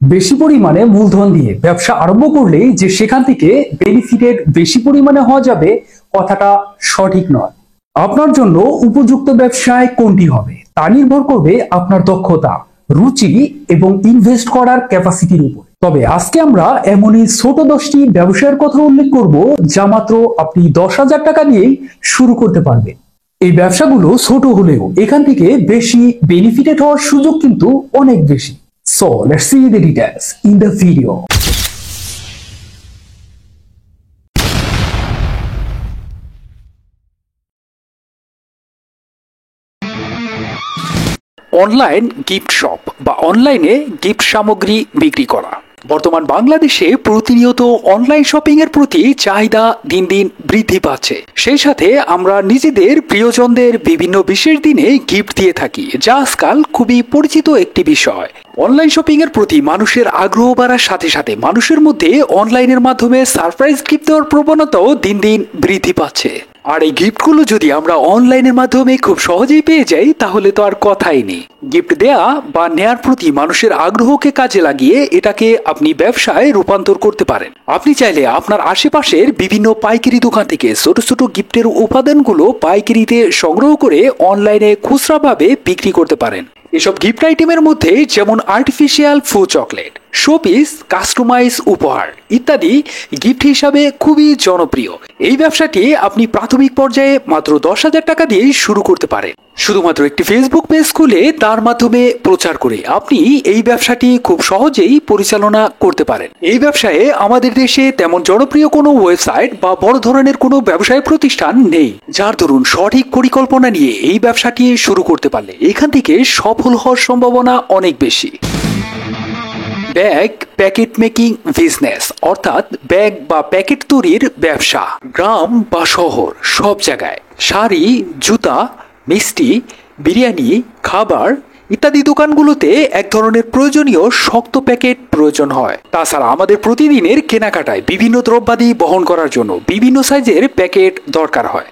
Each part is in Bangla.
বেশি পরিমাণে মূলধন দিয়ে ব্যবসা আরম্ভ করলে যে সেখান থেকে বেনিফিটেড বেশি পরিমাণে হওয়া যাবে, কথাটা সঠিক নয়। আপনার জন্য উপযুক্ত ব্যবসায় কোনটি হবে তা নির্ভর করবে আপনার দক্ষতা, রুচি এবং ইনভেস্ট করার ক্যাপাসিটির উপর। তবে আজকে আমরা এমনই ছোট 10টি ব্যবসায়ের কথা উল্লেখ করব যা মাত্র আপনি 10,000 টাকা দিয়েই শুরু করতে পারবেন। এই ব্যবসাগুলো ছোট হলেও এখান থেকে বেশি বেনিফিটেড হওয়ার সুযোগ কিন্তু অনেক বেশি। So let's see the details in the video. Online gift shop বা অনলাইনে গিফট সামগ্রী বিক্রি করা। বর্তমান বাংলাদেশে প্রতিনিয়ত অনলাইন শপিং এর প্রতি চাহিদা দিন দিন বৃদ্ধি পাচ্ছে। সেই সাথে আমরা নিজেদের প্রিয়জনদের বিভিন্ন বিশেষ দিনে গিফট দিয়ে থাকি, যা আজকাল খুবই পরিচিত একটি বিষয়। অনলাইন শপিং এর প্রতি মানুষের আগ্রহ বাড়ার সাথে সাথে মানুষের মধ্যে অনলাইনের মাধ্যমে সারপ্রাইজ গিফট দেওয়ার প্রবণতাও দিন দিন বৃদ্ধি পাচ্ছে। আর এই গিফটগুলো যদি আমরা অনলাইনের মাধ্যমে খুব সহজেই পেয়ে যাই তাহলে তো আর কথাই নেই। গিফট দেয়া বা নেয়ার প্রতি মানুষের আগ্রহকে কাজে লাগিয়ে এটাকে আপনি ব্যবসায় রূপান্তর করতে পারেন। আপনি চাইলে আপনার আশেপাশের বিভিন্ন পাইকারি দোকান থেকে ছোট ছোট গিফটের উপাদানগুলো পাইকারিতে সংগ্রহ করে অনলাইনে খুচরাভাবে বিক্রি করতে পারেন। এসব গিফট আইটেমের মধ্যে যেমন আর্টিফিশিয়াল ফুল চকলেট, শোপিস, কাস্টমাইজ উপহার ইত্যাদি গিফট হিসাবে খুবই জনপ্রিয়। এই ব্যবসাটি আপনি প্রাথমিক পর্যায়ে মাত্র 10,000 টাকা দিয়ে শুরু করতে পারেন। শুধুমাত্র একটি ফেসবুক পেজ খুলে তার মাধ্যমে প্রচার করে আপনি এই ব্যবসাটি খুব সহজেই পরিচালনা করতে পারেন। এই ব্যবসায়ে আমাদের দেশে তেমন জনপ্রিয় কোনো ওয়েবসাইট বা বড় ধরনের কোনো ব্যবসায় প্রতিষ্ঠান নেই, যার দরুন সঠিক পরিকল্পনা নিয়ে এই ব্যবসাটি শুরু করতে পারলে এখান থেকে সফল হওয়ার সম্ভাবনা অনেক বেশি। ব্যাগ প্যাকেট মেকিং বিজনেস, অর্থাৎ ব্যাগ বা প্যাকেট তৈরির ব্যবসা। গ্রাম বা শহর সব জায়গায় শাড়ি, জুতা, মিষ্টি, বিরিয়ানি, খাবার ইত্যাদি দোকানগুলোতে এক ধরনের প্রয়োজনীয় শক্ত প্যাকেট প্রয়োজন হয়। তাছাড়া আমাদের প্রতিদিনের কেনাকাটায় বিভিন্ন দ্রব্যাদি বহন করার জন্য বিভিন্ন সাইজের প্যাকেট দরকার হয়।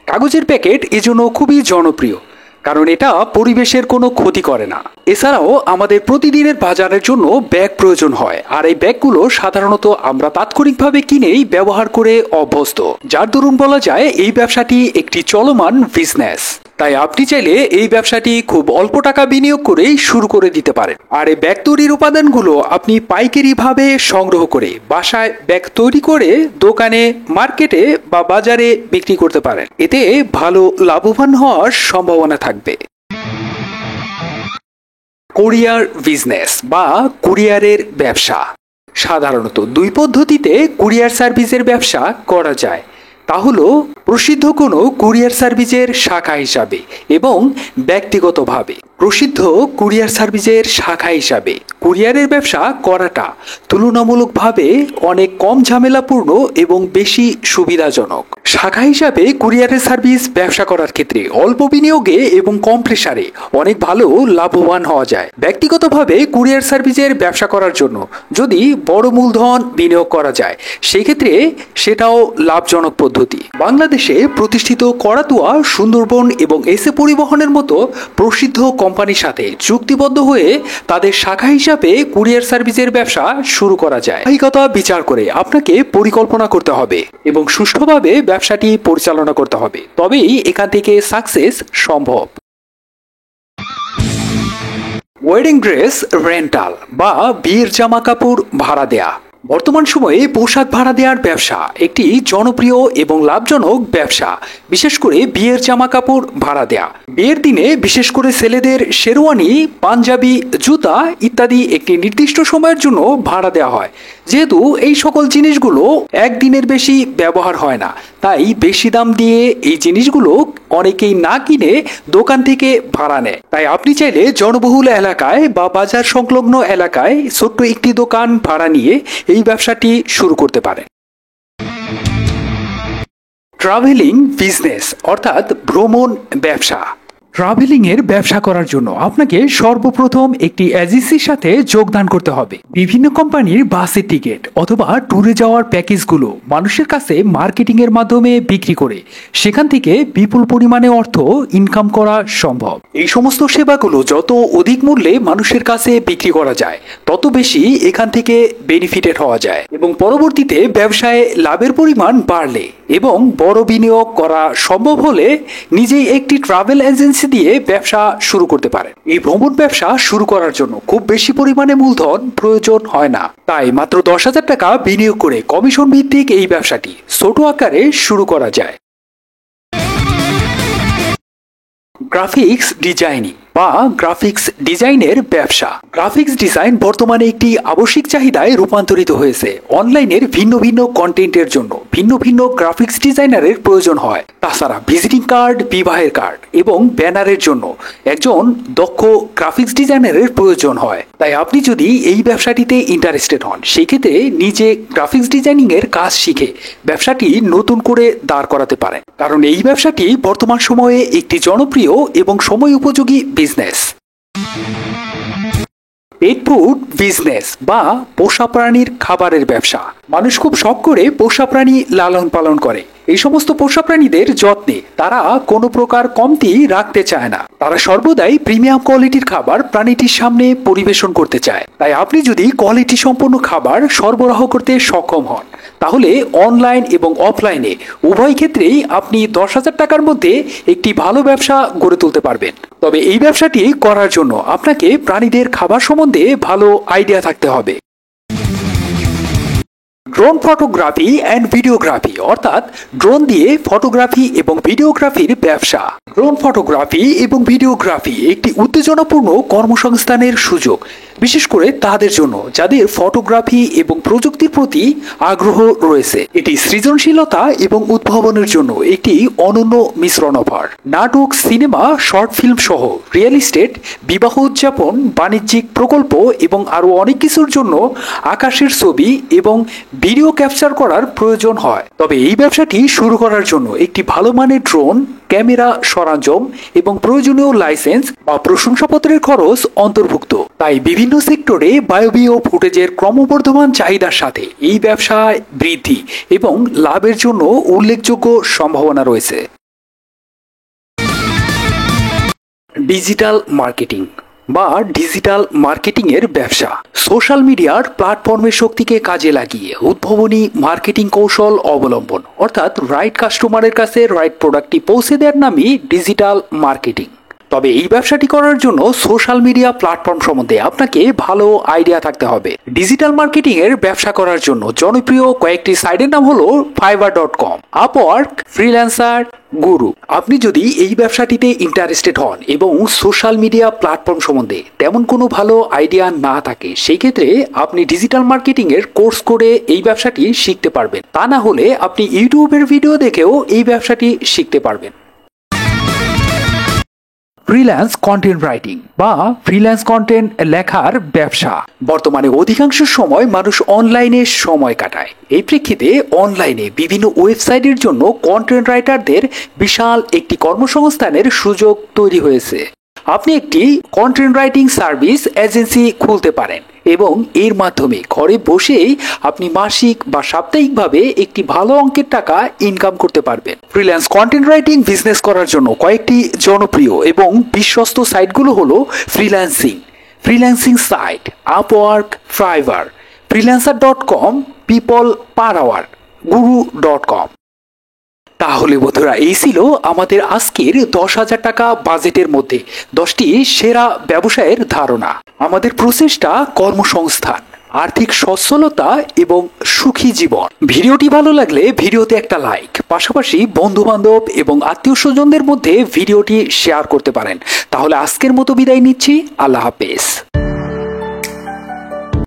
কাগজের প্যাকেট এজন্য খুবই জনপ্রিয়, কারণ এটা পরিবেশের কোনো ক্ষতি করে না। এছাড়াও আমাদের প্রতিদিনের বাজারের জন্য ব্যাগ প্রয়োজন হয়, আর এই ব্যাগগুলো সাধারণত আমরা তাৎক্ষণিকভাবে কিনেই ব্যবহার করে অভ্যস্ত, যার দরুন বলা যায় এই ব্যবসাটি একটি চলমান বিজনেস। তাই আপনি চাইলে এই ব্যবসাটি খুব অল্প টাকা বিনিয়োগ করেই শুরু করে দিতে পারেন। আর এই ব্যাগ তৈরির উপাদানগুলো আপনি পাইকারি ভাবে সংগ্রহ করে বাসায় ব্যাগ তৈরি করে দোকানে, মার্কেটে বা বাজারে বিক্রি করতে পারেন। এতে ভালো লাভবান হওয়ার সম্ভাবনা থাকবে। কুরিয়ার বিজনেস বা কুরিয়ারের ব্যবসা। সাধারণত দুই পদ্ধতিতে কুরিয়ার সার্ভিসের ব্যবসা করা যায়। তা হলো প্রসিদ্ধ কোনো কুরিয়ার সার্ভিসের শাখা হিসাবে এবং ব্যক্তিগতভাবে। প্রসিদ্ধ কুরিয়ার সার্ভিসের শাখা হিসাবে কুরিয়ারের ব্যবসা করাটা তুলনামূলকভাবে অনেক কম ঝামেলাপূর্ণ এবং বেশি সুবিধাজনক। শাখা হিসাবে কুরিয়ারের সার্ভিস ব্যবসা করার ক্ষেত্রে অল্প বিনিয়োগে এবং কম প্রেসারে অনেক ভালো লাভবান হওয়া যায়। ব্যক্তিগতভাবে কুরিয়ার সার্ভিসের ব্যবসা করার জন্য যদি বড় মূলধন বিনিয়োগ করা যায় সেক্ষেত্রে সেটাও লাভজনক পদ্ধতি। বাংলাদেশে প্রতিষ্ঠিত করাতুয়া, সুন্দরবন এবং এসএ পরিবহনের মতো প্রসিদ্ধ কোম্পানির সাথে চুক্তিবদ্ধ হয়ে তাদের শাখা হিসাবে কুরিয়ার সার্ভিসের ব্যবসা শুরু করা যায়। ধারাবাহিকতা বিচার করে আপনাকে পরিকল্পনা করতে হবে এবং সুষ্ঠুভাবে ব্যবসাটি পরিচালনা করতে হবে, তবেই এখান থেকে সাকসেস সম্ভব। ওয়েডিং ড্রেস রেন্টাল বা বিয়ের জামা কাপড় ভাড়া দেয়া। বর্তমান সময়ে পোশাক ভাড়া দেওয়ার ব্যবসা একটি জনপ্রিয় এবং লাভজনক ব্যবসা। বিশেষ করে বিয়ের জামা কাপড় ভাড়া দেয়া। বিয়ের দিনে বিশেষ করে ছেলেদের শেরওয়ানি, পাঞ্জাবি, জুতা ইত্যাদি একটি নির্দিষ্ট সময়ের জন্য ভাড়া দেওয়া হয়। যেহেতু এই সকল জিনিসগুলো একদিনের বেশি ব্যবহার হয় না, তাই বেশি দাম দিয়ে এই জিনিসগুলো অনেকেই না কিনে দোকান থেকে ভাড়া নেয়। তাই আপনি চাইলে জনবহুল এলাকায় বা বাজার সংলগ্ন এলাকায় ছোট্ট একটি দোকান ভাড়া নিয়ে এই ব্যবসাটি শুরু করতে পারেন। ট্রাভেলিং বিজনেস, অর্থাৎ ভ্রমণ ব্যবসা। ট্রাভেলিং এর ব্যবসা করার জন্য আপনাকে সর্বপ্রথম একটি এজেন্সির সাথে যোগদান করতে হবে। বিভিন্ন কোম্পানির বাসের টিকিট অথবা ট্যুরে যাওয়ার প্যাকেজগুলো মানুষের কাছে মার্কেটিং এর মাধ্যমে বিক্রি করে সেখান থেকে বিপুল পরিমাণে অর্থ ইনকাম করা সম্ভব। এই সমস্ত সেবাগুলো যত অধিক মূল্যে মানুষের কাছে বিক্রি করা যায় তত বেশি এখান থেকে বেনিফিটেড হওয়া যায় এবং পরবর্তীতে ব্যবসায় লাভের পরিমাণ বাড়লে এবং বড় বিনিয়োগ করা সম্ভব হলে নিজেই একটি ট্রাভেল এজেন্সি দিয়ে ব্যবসা শুরু করতে পারে। এই ভ্রমণ ব্যবসা শুরু করার জন্য খুব বেশি পরিমাণে মূলধন প্রয়োজন হয় না, তাই মাত্র 10,000 টাকা বিনিয়োগ করে কমিশন ভিত্তিক এই ব্যবসাটি ছোট আকারে শুরু করা যায়। গ্রাফিক্স ডিজাইনিং বা গ্রাফিক্স ডিজাইনের ব্যবসা। গ্রাফিক্স ডিজাইন বর্তমানে একটি আবশ্যিক চাহিদায় রূপান্তরিত হয়েছে। অনলাইনের ভিন্ন ভিন্ন কন্টেন্টের জন্য ভিন্ন ভিন্ন গ্রাফিক্স ডিজাইনারের প্রয়োজন হয়। তাছাড়া ভিজিটিং কার্ড, বিবাহের কার্ড এবং ব্যানারের জন্য একজন দক্ষ গ্রাফিক্স ডিজাইনারের প্রয়োজন হয়। তাই আপনি যদি এই ব্যবসাটিতে ইন্টারেস্টেড হন সেক্ষেত্রে নিজে গ্রাফিক্স ডিজাইনিং এর কাজ শিখে ব্যবসাটি নতুন করে দাঁড় করাতে পারেন, কারণ এই ব্যবসাটি বর্তমান সময়ে একটি জনপ্রিয় এবং সময় উপযোগী বিজনেস। পেট ফুড বিজনেস বা পোষা প্রাণীর খাবারের ব্যবসা। মানুষ খুব শখ করে পোষা প্রাণী লালন পালন করে। এই সমস্ত পোষা প্রাণীদের যত্নে তারা কোনো প্রকার কমতি রাখতে চায় না। তারা সর্বদাই প্রিমিয়াম কোয়ালিটির খাবার প্রাণীটির সামনে পরিবেশন করতে চায়। তাই আপনি যদি কোয়ালিটি সম্পন্ন খাবার সরবরাহ করতে সক্ষম হন তাহলে অনলাইন এবং অফলাইনে উভয় ক্ষেত্রেই আপনি 10,000 টাকার মধ্যে একটি ভালো ব্যবসা গড়ে তুলতে পারবেন। তবে এই ব্যবসাটি করার জন্য আপনাকে প্রাণীদের খাবার সম্বন্ধে ভালো আইডিয়া থাকতে হবে। ড্রোন ফটোগ্রাফি অ্যান্ড ভিডিওগ্রাফি, অর্থাৎ ড্রোন দিয়ে ফটোগ্রাফি এবং ভিডিওগ্রাফির ব্যবসা। ড্রোন ফটোগ্রাফি এবং ভিডিওগ্রাফি একটি উত্তেজনাপূর্ণ কর্মসংস্থানের সুযোগ, বিশেষ করে তাদের জন্য যাদের ফটোগ্রাফি এবং প্রযুক্তির প্রতি আগ্রহ রয়েছে। এটি সৃজনশীলতা এবং উদ্ভাবনের জন্য একটি অনন্য মিশ্রণ অফার। নাটক, সিনেমা, শর্ট ফিল্ম সহ রিয়েল এস্টেট, বিবাহ উদযাপন, বাণিজ্যিক প্রকল্প এবং আরও অনেক কিছুর জন্য আকাশের ছবি এবং ভিডিও ক্যাপচার করার প্রয়োজন হয়। তবে এই ব্যবসাটি শুরু করার জন্য একটি ভালো মানের ড্রোন, ক্যামেরা, সরঞ্জাম এবং প্রয়োজনীয় লাইসেন্স বা প্রশংসাপত্রের খরচ অন্তর্ভুক্ত। তাই বিভিন্ন সেক্টরে বায়বীয় ফুটেজের ক্রমবর্ধমান চাহিদার সাথে এই ব্যবসায় বৃদ্ধি এবং লাভের জন্য উল্লেখযোগ্য সম্ভাবনা রয়েছে। ডিজিটাল মার্কেটিং বা ডিজিটাল মার্কেটিং এর ব্যবসা। সোশ্যাল মিডিয়ার প্ল্যাটফর্মের শক্তিকে কাজে লাগিয়ে উদ্ভাবনী মার্কেটিং কৌশল অবলম্বন, অর্থাৎ রাইট কাস্টমারের কাছে রাইট প্রোডাক্টটি পৌঁছে দেওয়ার নামই ডিজিটাল মার্কেটিং। তবে এই ব্যবসাটি করার জন্য সোশ্যাল মিডিয়া প্ল্যাটফর্ম সম্বন্ধে আপনাকে ভালো আইডিয়া থাকতে হবে। ডিজিটাল মার্কেটিং এর ব্যবসা করার জন্য জনপ্রিয় কয়েকটি সাইটের নাম হলো fiverr.com, আপওয়ার্ক, ফ্রিল্যান্সার, গুরু। আপনি যদি এই ব্যবসাটিতে ইন্টারেস্টেড হন এবং সোশ্যাল মিডিয়া প্ল্যাটফর্ম সম্বন্ধে তেমন কোনো ভালো আইডিয়া না থাকে সেই ক্ষেত্রে আপনি ডিজিটাল মার্কেটিং এর কোর্স করে এই ব্যবসাটি শিখতে পারবেন। তা না হলে আপনি ইউটিউবের ভিডিও দেখেও এই ব্যবসাটি শিখতে পারবেন। ফ্রিল্যান্স কন্টেন্ট রাইটিং বা ফ্রিল্যান্স কন্টেন্ট লেখার ব্যবসা। বর্তমানে অধিকাংশ সময় মানুষ অনলাইনে সময় কাটায়। এই প্রেক্ষিতে অনলাইনে বিভিন্ন ওয়েবসাইটের জন্য কন্টেন্ট রাইটারদের বিশাল একটি কর্মসংস্থানের সুযোগ তৈরি হয়েছে। আপনি একটি কন্টেন্ট রাইটিং সার্ভিস এজেন্সি খুলতে পারেন এবং এর মাধ্যমে ঘরে বসেই আপনি মাসিক বা সাপ্তাহিকভাবে একটি ভালো অঙ্কের টাকা ইনকাম করতে পারবেন। ফ্রিল্যান্স কন্টেন্ট রাইটিং বিজনেস করার জন্য কয়েকটি জনপ্রিয় এবং বিশ্বস্ত সাইটগুলো হলো freelancing site, Upwork, Fiverr, freelancer.com, people per hour, guru.com। তাহলে বন্ধুরা, এই ছিল আমাদের আজকের 10,000 টাকা বাজেটের মধ্যে 10টি সেরা ব্যবসায়ের ধারণা। আমাদের প্রচেষ্টা কর্মসংস্থান, আর্থিক সচ্ছলতা এবং সুখী জীবন। ভিডিওটি ভালো লাগলে ভিডিওতে একটা লাইক, পাশাপাশি বন্ধু বান্ধব এবং আত্মীয় স্বজনদের মধ্যে ভিডিওটি শেয়ার করতে পারেন। তাহলে আজকের মতো বিদায় নিচ্ছি। আল্লাহ হাফেজ।